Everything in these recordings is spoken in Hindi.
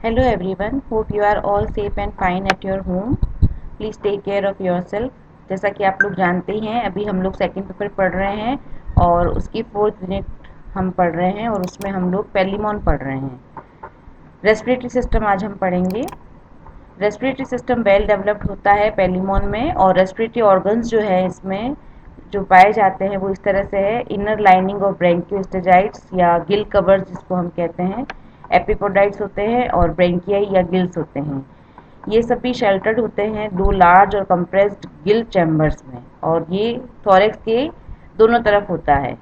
Hello everyone, hope you are all safe and fine at your home. Please take care of yourself. जैसा कि आप लोग जानते ही हैं, अभी हम लोग सेकंड पेपर पढ़ रहे हैं और उसकी 4th यूनिट हम पढ़ रहे हैं और उसमें हम लोग पेलिमॉन पढ़ रहे हैं। रेस्पिरेटरी सिस्टम आज हम पढ़ेंगे। रेस्पिरेटरी सिस्टम वेल डेवलप्ड होता है पेलिमॉन में, और रेस्पिरेटरी ऑर्गन्स जो है इसमें जो पाए जाते हैं वो इस तरह से है। इनर लाइनिंग ऑफ ब्रेंकियोस्टेजाइट्स या गिल कवर जिसको हम कहते हैं, एपिपोडाइट्स होते हैं, और ब्रेंकियाई या गिल्स होते हैं। ये सभी शेल्टर्ड होते हैं दो लार्ज और कंप्रेस्ड गिल चैम्बर्स में, और ये थोरैक्स के दोनों तरफ होता है।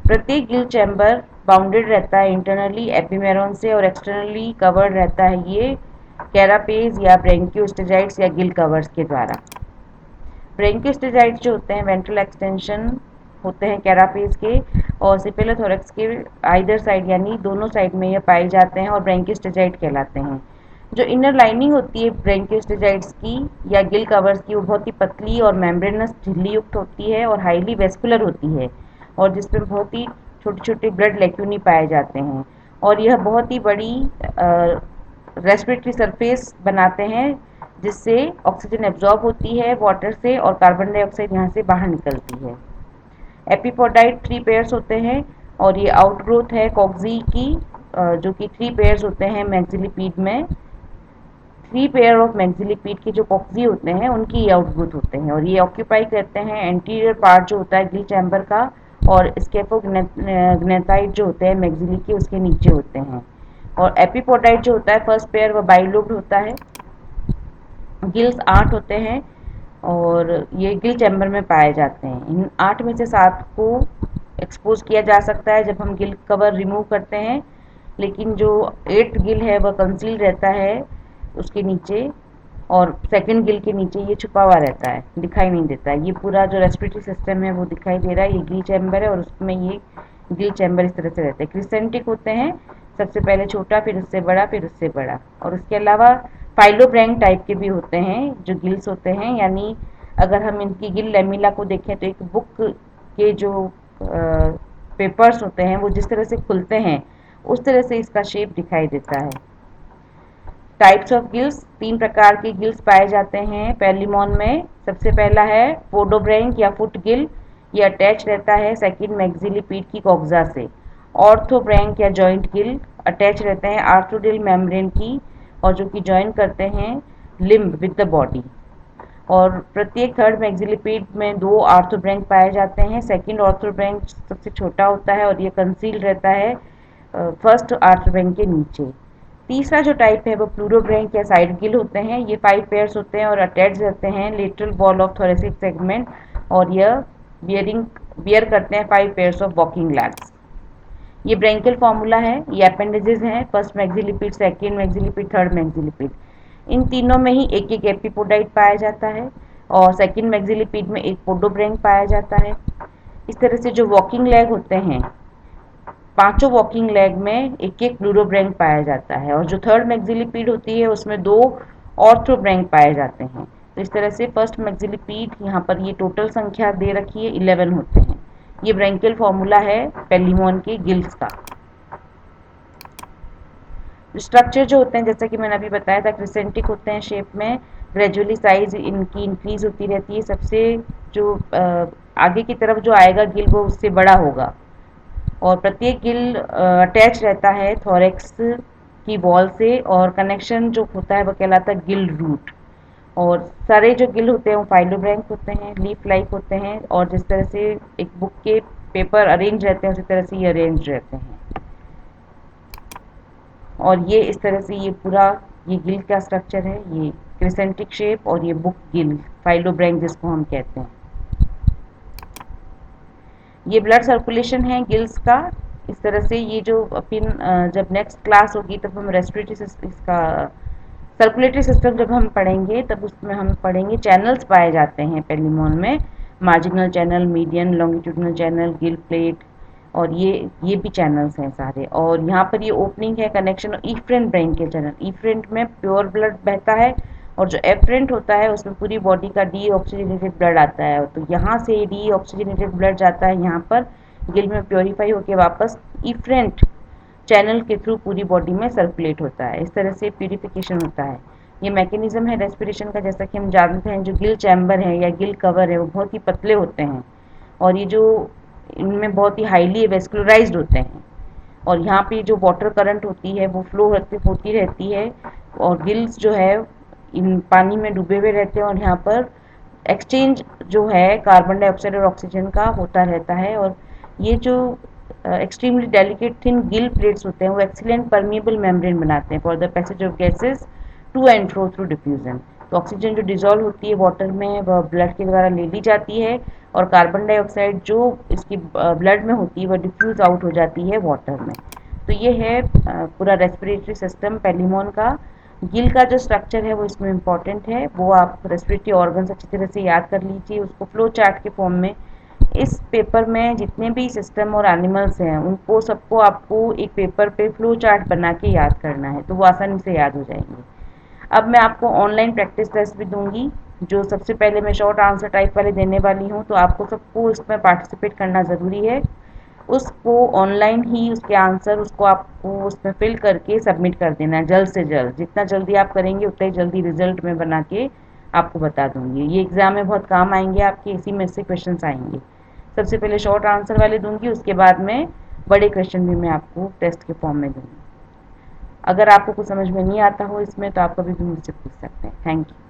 प्रत्येक गिल चैम्बर बाउंडेड रहता है इंटरनली एपिमेरॉन से और एक्सटर्नली कवर्ड रहता है ये कैरापेज या ब्रेंकियोस्टेजाइट्स या गिल कवर्स के द्वारा। ब्रेंकियोस्टेजाइट्स जो होते हैं वेंट्रल एक्सटेंशन होते हैं कैरापेज के, और सिपेलोथोरैक्स के आइदर साइड यानी दोनों साइड में ये पाए जाते हैं और ब्रेंकियोस्टेजाइट कहलाते हैं। जो इनर लाइनिंग होती है ब्रेंकियोस्टेजाइट्स की या गिल कवर्स की, वो बहुत ही पतली और मेम्ब्रेनस झिल्ली युक्त होती है और हाईली वेस्कुलर होती है, और जिसमें बहुत ही छोटे छोटे ब्लड लेक्यूनी पाए जाते हैं, और यह बहुत ही बड़ी रेस्पिरेटरी सरफेस बनाते हैं जिससे ऑक्सीजन एब्जॉर्ब होती है वाटर से और कार्बन डाइऑक्साइड यहाँ से बाहर निकलती है। एपिपोडाइट 3 पेयर्स होते हैं और ये आउटग्रोथ है कॉक्सी की, जो कि 3 पेयर्स होते हैं मैक्सिलिपीड में। 3 पेयर ऑफ मैक्सिलिपीड के जो कॉक्सी होते हैं उनकी ये आउटग्रोथ होते हैं, और ये ऑक्यूपाई करते हैं एंटीरियर पार्ट जो होता है गिल चैम्बर का, और स्केफोग्नेथाइड जो होते हैं मैक्सिली के उसके नीचे होते हैं। और एपिपोडाइट जो होता है फर्स्ट पेयर वह बाइलोब्ड होता है। गिल्स 8 होते हैं और ये गिल चैम्बर में पाए जाते हैं। इन 8 में से 7 को एक्सपोज किया जा सकता है जब हम गिल कवर रिमूव करते हैं, लेकिन जो 8th गिल है वह कंसील रहता है उसके नीचे, और सेकंड गिल के नीचे ये छुपा हुआ रहता है, दिखाई नहीं देता है। ये पूरा जो रेस्पिरेटरी सिस्टम है वो दिखाई दे रहा है, ये गिल चैम्बर है और उसमें ये गिल चैम्बर इस तरह से रहते हैं। क्रिसेंटिक होते हैं, सबसे पहले छोटा फिर उससे बड़ा फिर उससे बड़ा, और उसके अलावा फाइलोब्रैंक टाइप के भी होते हैं जो गिल्स होते हैं, यानी अगर हम इनकी गिल लेमिला को देखें तो एक बुक के जो पेपर्स होते हैं वो जिस तरह से खुलते हैं उस तरह से इसका शेप दिखाई देता है। टाइप्स ऑफ गिल्स, 3 प्रकार के गिल्स पाए जाते हैं पेलिमॉन में। सबसे पहला है पोडोब्रैंक या फुट गिल, ये अटैच रहता है सेकंड मैक्सिलिपीड की कॉक्सा से। ऑर्थोब्रैंक या जॉइंट गिल अटैच रहते हैं आर्थ्रोडिल मेम्ब्रेन की, और जो कि जॉइन करते हैं लिम्ब विद द बॉडी। और प्रत्येक थर्ड मैक्सिलिपीड में 2 आर्थोब्रैंक पाए जाते हैं। सेकंड आर्थोब्रैंक सबसे छोटा होता है और ये कंसील रहता है फर्स्ट आर्थोब्रैंक के नीचे। तीसरा जो टाइप है वो प्लूरोब्रैंक या साइड गिल होते हैं, ये 5 पेयर्स होते हैं और अटैच रहते हैं lateral wall of thoracic segment, और यह बियर करते हैं 5 पेयर्स ऑफ वॉकिंग लैग्स। ये ब्रेंकियल फार्मूला है, ये अपेंडेजेस हैं, फर्स्ट मैक्सिलिपिड, सेकेंड मैक्सिलिपिड, थर्ड मैक्सिलिपिड। इन तीनों में ही एक एक एपिपोडाइट पाया जाता है, और सेकेंड मैक्सिलिपिड में एक पोडोब्रैंक पाया जाता है। इस तरह से जो वॉकिंग लेग होते हैं, पांचों वॉकिंग लेग में एक एक प्लूरोब्रैंक पाया जाता है, और जो थर्ड मैक्सिलिपिड होती है उसमें 2 ऑर्थोब्रैंक पाए जाते हैं। तो इस तरह से फर्स्ट मैक्सिलिपिड, यहाँ पर ये टोटल संख्या दे रखी है 11 होते हैं। ये ब्रेंकियल फॉर्मूला है पेलिमॉन के गिल्स का। स्ट्रक्चर जो होते हैं जैसा कि मैंने अभी बताया था, क्रिसेंटिक होते हैं शेप में, ग्रेजुअली साइज इनकी इंक्रीज होती रहती है। सबसे जो आगे की तरफ जो आएगा गिल वो उससे बड़ा होगा, और प्रत्येक गिल अटैच रहता है थोरैक्स की वॉल से, और कनेक्शन जो होता है वो कहलाता है गिल रूट। और सारे जो गिल होते हैं वो फाइलोब्रैंक होते हैं, लीफ लाइक होते हैं, और जिस तरह से एक बुक के पेपर अरेंज रहते हैं उसी तरह से ये अरेंज रहते हैं। और ये इस तरह से ये पूरा ये गिल का स्ट्रक्चर है, ये क्रिसेंटिक शेप, और ये बुक गिल फाइलोब्रैंक जिसको हम कहते हैं। ये ब्लड सर्कुलेशन है गिल्स का। इस तरह से ये जो अपन जब नेक्स्ट क्लास होगी तब हम रेस्पिरेटरी सिस्टम, इसका सर्कुलेटरी सिस्टम जब हम पढ़ेंगे तब उसमें हम पढ़ेंगे चैनल्स पाए जाते हैं पेलिमॉन में, marginal channel, median, longitudinal channel, Gill plate, और ये भी चैनल्स हैं सारे। और यहाँ पर ये ओपनिंग है connection efferent branchial channel. Efferent में प्योर ब्लड बहता है, और जो एफ्रेंट होता है उसमें पूरी बॉडी का डी ऑक्सीजनेटेड ब्लड आता है, तो यहाँ से डी ऑक्सीजनेटेड ब्लड जाता है यहाँ पर गिल में प्योरीफाई होकर वापस इफ्रेंट चैनल के थ्रू पूरी बॉडी में सर्कुलेट होता है। इस तरह से प्यूरिफिकेशन होता है। ये मैकेनिज्म है रेस्पिरेशन का, जैसा कि हम जानते हैं जो गिल चैम्बर है या गिल कवर है वो बहुत ही पतले होते हैं और ये जो इनमें बहुत ही हाईली वेस्कुलराइज्ड होते हैं और यहाँ पे जो वाटर करंट होती है वो फ्लो होती रहती है और गिल्स जो है इन पानी में डूबे हुए रहते हैं और यहाँ पर एक्सचेंज जो है कार्बन डाइऑक्साइड और ऑक्सीजन का होता रहता है। और ये जो extremely delicate thin gill plates होते हैं वो एक्सीलेंट परमिएबल मेम्ब्रेन बनाते हैं for the passage of gases to and fro through diffusion. तो ऑक्सीजन जो डिजॉल्व होती है वाटर में वह ब्लड के द्वारा ले ली जाती है और कार्बन डाइऑक्साइड जो इसकी ब्लड में होती है वह डिफ्यूज आउट हो जाती है वाटर में। तो ये है पूरा रेस्पिरेटरी सिस्टम पेलिमोन का। गिल का जो स्ट्रक्चर है वो इसमें इम्पॉर्टेंट है, वो आप रेस्पिरेटरी ऑर्गन्स अच्छी तरह से याद कर लीजिए उसको फ्लो चार्ट के फॉर्म में। इस पेपर में जितने भी सिस्टम और एनिमल्स हैं उनको सबको आपको एक पेपर पे फ्लो चार्ट बना के याद करना है, तो वो आसानी से याद हो जाएंगे। अब मैं आपको ऑनलाइन प्रैक्टिस टेस्ट भी दूंगी, जो सबसे पहले मैं शॉर्ट आंसर टाइप वाले देने वाली हूँ, तो आपको सबको इसमें पार्टिसिपेट करना ज़रूरी है। उसको ऑनलाइन ही उसके आंसर उसको आपको उसमें फिल करके सबमिट कर देना है जल्द से जल्द। जितना जल्दी आप करेंगे उतना ही जल्दी रिजल्ट में बना के आपको बता दूंगी। ये एग्ज़ाम में बहुत काम आएंगे आपके, इसी में से क्वेश्चंस आएंगे। सबसे पहले शॉर्ट आंसर वाले दूंगी, उसके बाद में बड़े क्वेश्चन भी मैं आपको टेस्ट के फॉर्म में दूंगी। अगर आपको कुछ समझ में नहीं आता हो इसमें तो आप कभी भी मुझसे पूछ सकते हैं। Thank you.